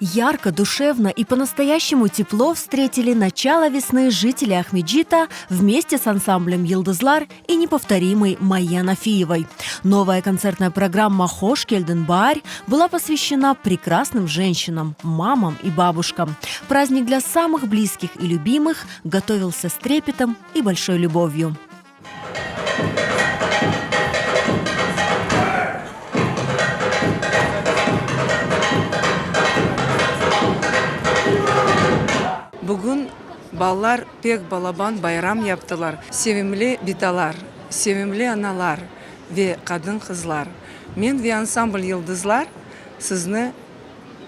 Ярко, душевно и по-настоящему тепло встретили начало весны жители Ахмеджита вместе с ансамблем «Йылдызлар» и неповторимой Майя Нафиевой. Новая концертная программа «Хош келдин баар» была посвящена прекрасным женщинам, мамам и бабушкам. Праздник для самых близких и любимых готовился с трепетом и большой любовью. Бүгін балалар пек балабан байрам яптылар. Sevimli биталар, sevimli аналар ve kadın kızlar. Мен ve ансамбль Йылдызлар сізні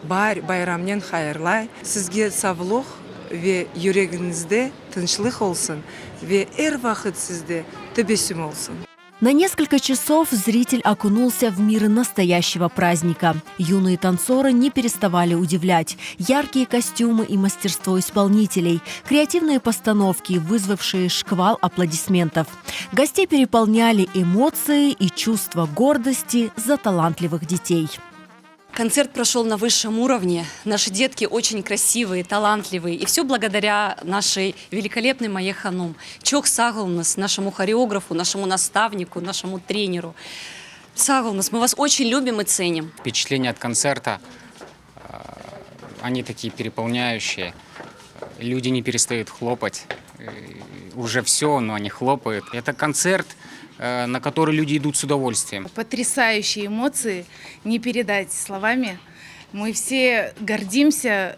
бар байрамнен хайырлай. Сізге саулық ve yüreğinizde тынчлық olsun ve her vakit sizde tebessüm olsun. На несколько часов зритель окунулся в мир настоящего праздника. Юные танцоры не переставали удивлять. Яркие костюмы и мастерство исполнителей, креативные постановки, вызвавшие шквал аплодисментов. Гостей переполняли эмоции и чувство гордости за талантливых детей. Концерт прошел на высшем уровне. Наши детки очень красивые, талантливые. И все благодаря нашей великолепной Майе Ханум. Чок сағылыңыз нашему хореографу, нашему наставнику, нашему тренеру. Сағылыңыз, мы вас очень любим и ценим. Впечатления от концерта, они такие переполняющие. Люди не перестают хлопать. Уже все, но они хлопают. Это концерт, на который люди идут с удовольствием. Потрясающие эмоции, не передать словами. Мы все гордимся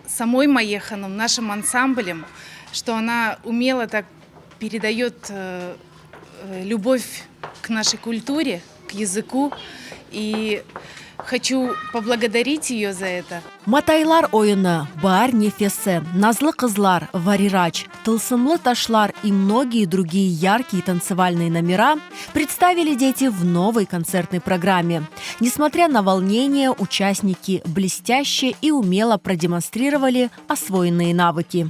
самой Майей Ханум, нашим ансамблем, что она умело так передает любовь к нашей культуре, к языку. И хочу поблагодарить ее за это. Матайлар ойыны, Баар нефесі, Назлы қызлар, Варирач, Тылсымлы ташлар и многие другие яркие танцевальные номера представили дети в новой концертной программе. Несмотря на волнение, участники блестяще и умело продемонстрировали освоенные навыки.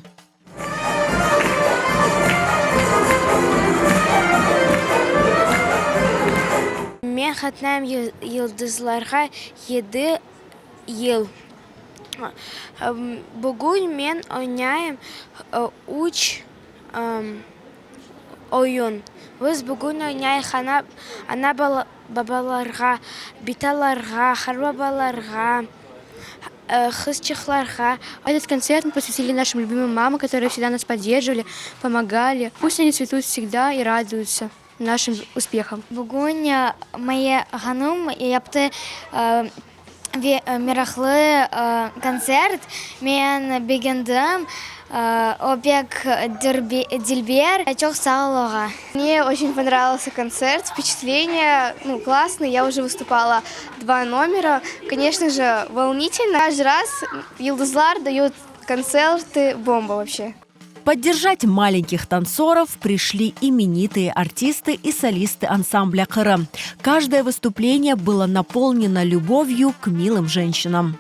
Мен қатынам Йылдызларға 7 ел. Бүгін мен ойнайым үш ойын. Біз бүгін ойнайық ана бабаларға, биталарға, харбабаларға, хызчықларға. Этот концерт мы посвятили нашим любимым мамам, которые всегда нас поддерживали, помогали. Пусть они цветут всегда и радуются нашим успехам. Бүгін Майя Ханум япты мерахлы концерт. Мен бегендім Обек Дильбер. Чок саулыға. Мне очень понравился концерт, впечатление классное. Я уже выступала 2 номера. Конечно же, волнительно. Каждый раз Йылдызлар дает концерты бомба вообще. Поддержать маленьких танцоров пришли именитые артисты и солисты ансамбля «Кырым». Каждое выступление было наполнено любовью к милым женщинам.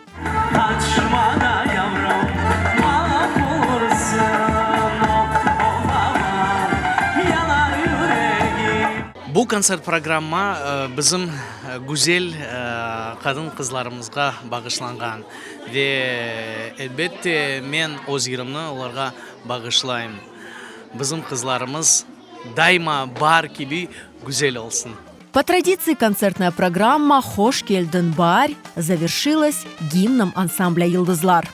Бұл концерт программа біздің гүзел қадын қызларымызға бағышланған. Ve elbette мен өз ерімні оларға бағышлайым. Біздің қызларымыз дайма бар gibi güzel olsun. По традиции концертная программа «Хош келдин баар» завершилась гимном ансамбля «Йылдызлар».